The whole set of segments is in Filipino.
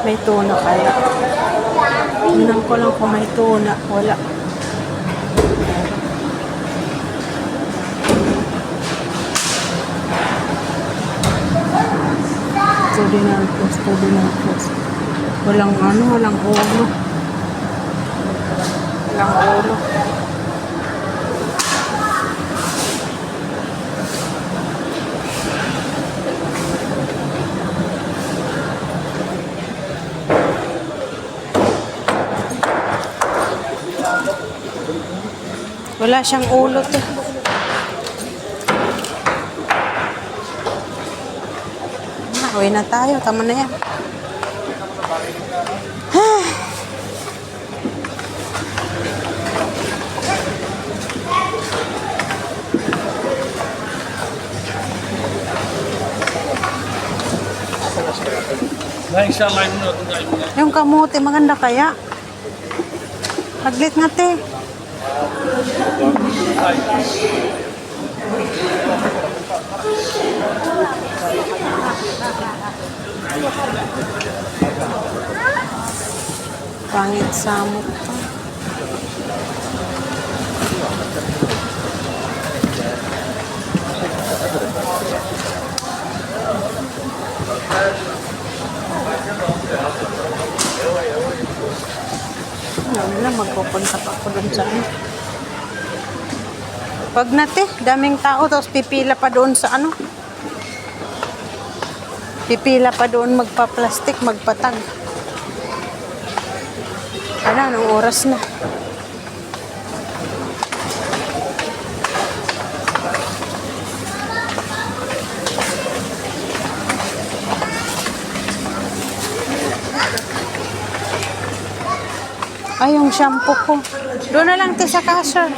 May tuna kaya. Tingnan ko lang kung may tuna. Wala. Ordinary post. Walang ano, walang ulo. Walang ulo. Wala siyang ulo to. Uwi na tayo. Tama na yan. Yung kamote, maganda kaya? Maglit nga te. Pangit samot pa. Wala, magpupunta pa ako doon sa ano. Wag na te, daming tao tapos pipila pa doon sa ano. Pipila pa doon magpa-plastic, magpatag. Ano, anong oras na? Ay, yung shampoo ko. Doon na lang te sa cashier.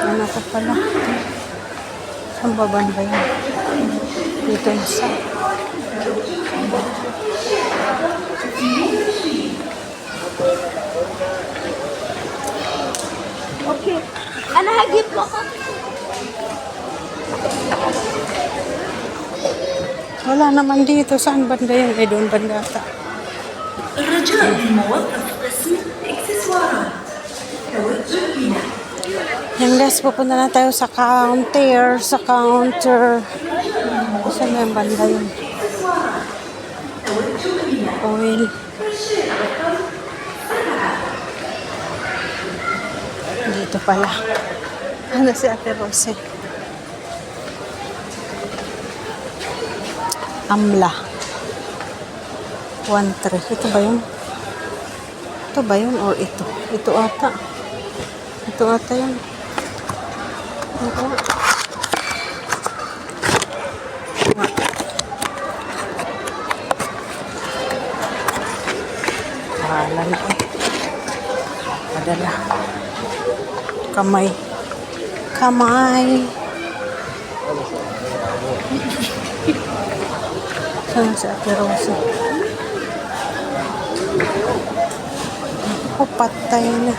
Ano ko pala? Saan ba banda yun? Dito isa. Okay. Ano hagip mo ka? Wala naman dito. Saan banda yun? Eh, doon banda ata. الرجاء للموظف قسم اكسسوارات توجه بنا. Yan guys, pupunta na tayo sa counter. Sa counter. Saan na yung banda yun? Oil. Dito pala. Ano si Ate Rose? Amla. 1-3. Ito ba yun? Ito ba yun or ito? Ito ata. Ito ata yun. Ito. Wala na eh. Padala. Kamay. Kamay. Saan si Ate Rose? Oh, patay na.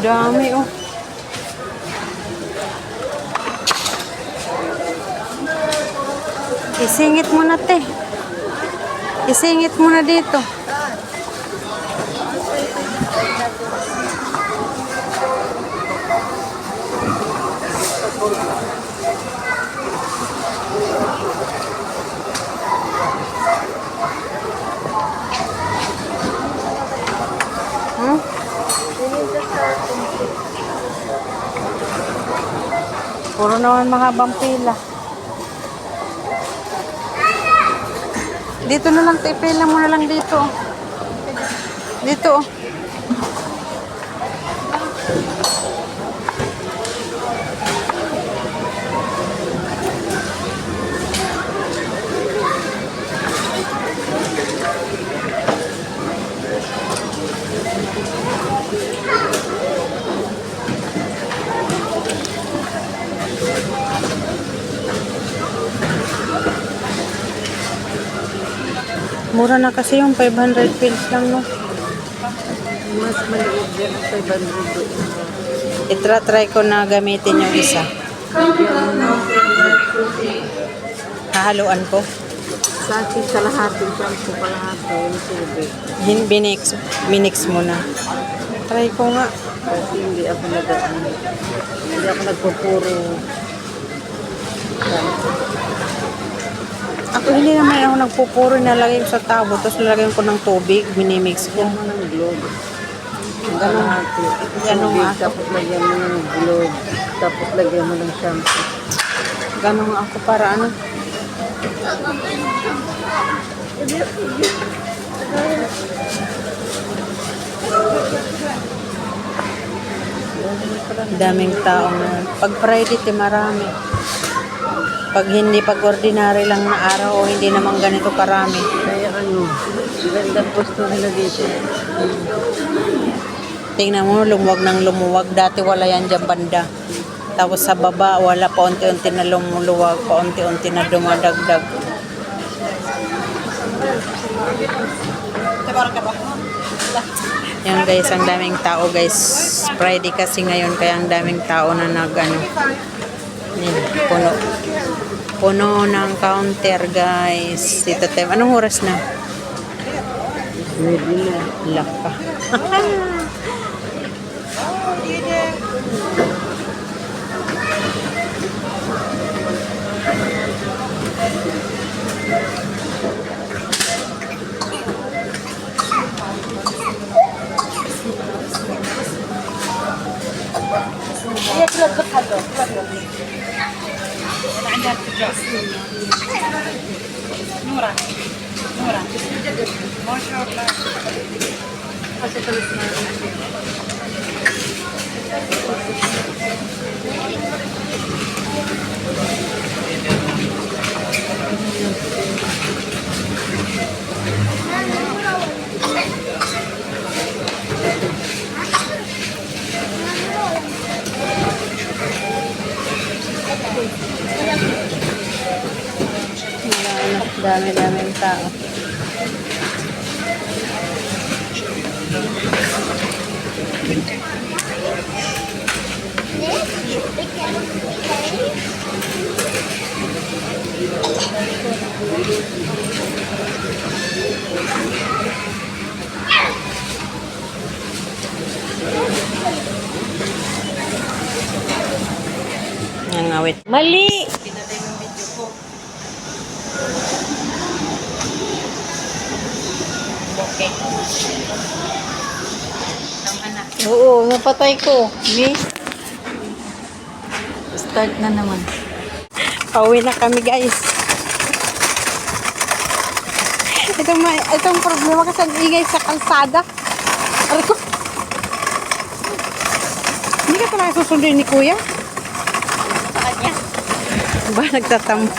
Dami oh. Isingit mo na te. Isingit mo na dito. Puro naman mahabang pila. Dito na lang, pila mo na lang dito. Dito. Mura na kasi yung 500 pills lang, no? Mas maliit din ang 500 doon. Itra-try ko na gamitin yung isa. Come to us now for electricity. Hahaluan ko. Sa akin, kalahati, shampoo, kalahati, yung tubig. Minix mo na. Try ko nga. Kasi hindi ako hindi ako nagpupuro. Ako hindi naman ako nagpupuro, nalagay ko sa tabo, tapos nalagay ko ng tubig, minimix ko. Lagyan mo ng globe. Kalahati. Ganun Tubig, nga. tapos lagyan mo ng globe. Tapos lagyan mo ng shampoo. Ganun ako para ano. Daming tao na. Pag Friday, marami. Pag ordinary lang na araw o hindi naman ganito karami. Kaya ganda gusto nila dito. Tingnan mo, lumuwag ng lumuwag. Dati wala yan dyan banda. Tapos sa baba, wala pa unti-unti na lumuluwag, pa unti-unti na dumadagdag. Yan guys, ang daming tao guys. Friday kasi ngayon, kaya ang daming tao na yan, puno. Puno ng counter guys. Dito tayo. Anong oras na? Pwede na. Laka. Dami-daming tao. Ang awit. Mali! Oo, napatay ko. Miss. Start na naman. Pauwi na kami guys. Itong problema kasi ang ingay sa kalsada. Aray ko. Hindi ka talaga susunduin ni kuya? Sa kanya. Ba, nagtatampo.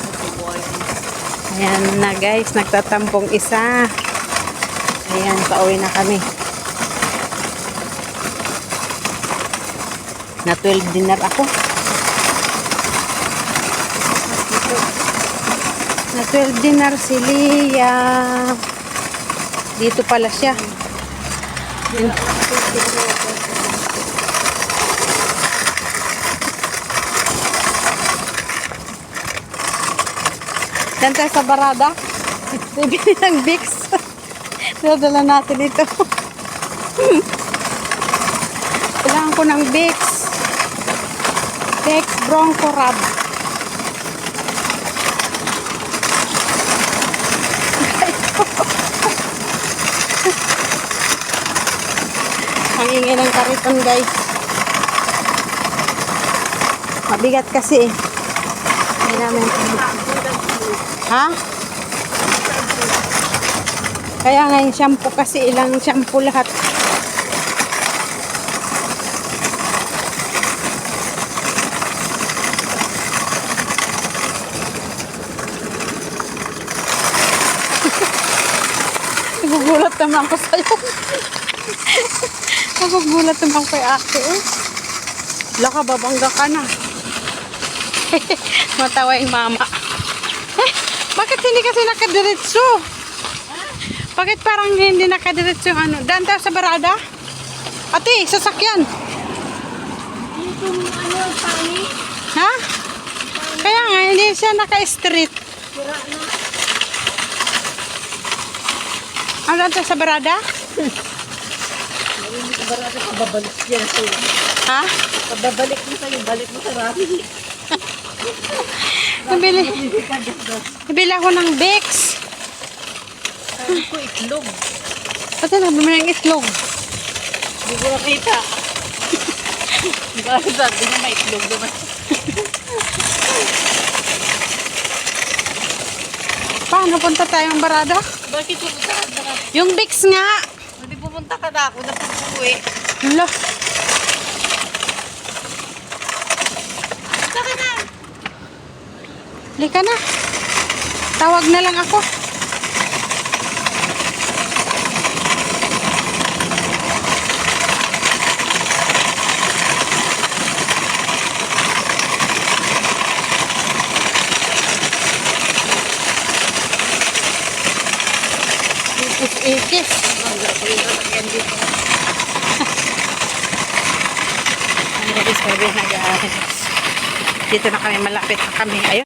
Ayan na guys, nagtatampong isa. Ayan, pauwi na kami. Na 12 dinar ako. Na 12 dinar si Lia. Dito pala siya. Diyan tayo sa barada. Bibili ng Vicks. Dadala natin ito. Kailangan ko ng Vicks. Vicks Bronco Rub. Ang ingay ng kariton guys. Mabigat kasi eh. Hindi namin. Ha? Kaya nga yung shampoo kasi ilang shampoo lahat. Nagugulat naman ako sa'yo. Nagugulat naman kay ate eh. Laka, babangga ka na. Matawa yung mama. Bakit hindi kasi nakadiretso? Bakit parang hindi nakadiretso yung ano? Daan tayo sa barada? Ate, sasakyan. Yung ano, pani? Ha? Kaya nga, hindi siya naka-street. Ano ito sa barada? Barada ka, babalik yan sa'yo. Ha? Pababalik mo sa'yo, balik mo sa rami. Nabili ako ng Bex. Sabi ko, itlog. Pati nabili ng itlog. Hindi ko nakita. Dahil sabi niya, may itlog naman. Paano punta tayong barada? Bakit pupunta ka na? Yung Bex nga. Hindi pupunta ka na ako na pag-uwi. Hala. Punta ka na. Lika na. Tawag na lang ako. Ikis. Dito na kami, malapit na kami. Ayun.